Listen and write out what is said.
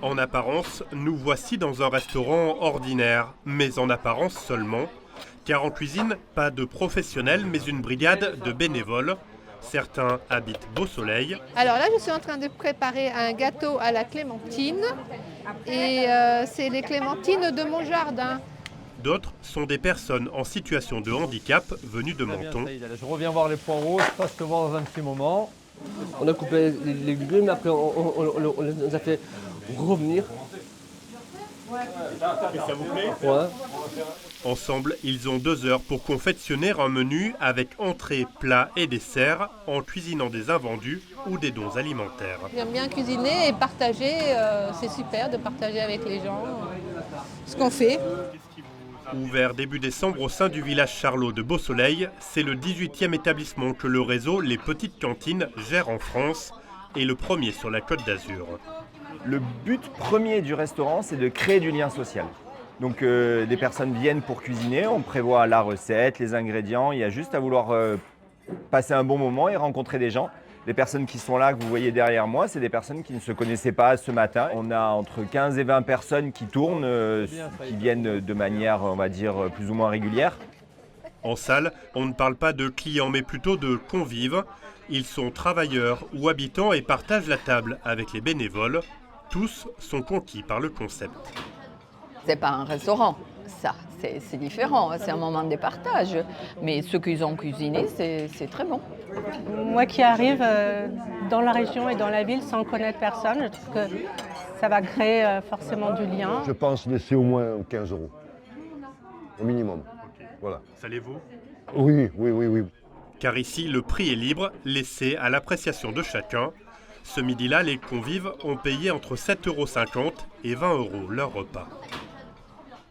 En apparence, nous voici dans un restaurant ordinaire, mais en apparence seulement. Car en cuisine, pas de professionnels, mais une brigade de bénévoles. Certains habitent Beausoleil. Alors là, je suis en train de préparer un gâteau à la clémentine. Et c'est les clémentines de mon jardin. D'autres sont des personnes en situation de handicap venues de Menton. Je reviens voir les poireaux, je passe te voir dans un petit moment. On a coupé les légumes, après on les a fait revenir. Et ça vous plaît ? Ouais. Ensemble, ils ont 2 heures pour confectionner un menu avec entrée, plat et dessert en cuisinant des invendus ou des dons alimentaires. J'aime bien cuisiner et partager. C'est super de partager avec les gens ce qu'on fait. Ouvert début décembre au sein du village Charlot de Beausoleil, c'est le 18e établissement que le réseau Les Petites Cantines gère en France et le premier sur la Côte d'Azur. Le but premier du restaurant, c'est de créer du lien social. Donc des personnes viennent pour cuisiner, on prévoit la recette, les ingrédients, il y a juste à vouloir passer un bon moment et rencontrer des gens. Les personnes qui sont là, que vous voyez derrière moi, c'est des personnes qui ne se connaissaient pas ce matin. On a entre 15 et 20 personnes qui tournent, qui viennent de manière, on va dire, plus ou moins régulière. En salle, on ne parle pas de clients, mais plutôt de convives. Ils sont travailleurs ou habitants et partagent la table avec les bénévoles. Tous sont conquis par le concept. C'est pas un restaurant, ça, c'est différent, c'est un moment de partage. Mais ce qu'ils ont cuisiné, c'est très bon. Moi qui arrive dans la région et dans la ville sans connaître personne, je trouve que ça va créer forcément du lien. Je pense laisser au moins 15 €, au minimum. Voilà. Ça les vaut ? Oui. Car ici, le prix est libre, laissé à l'appréciation de chacun. Ce midi-là, les convives ont payé entre 7,50 € et 20 € leur repas.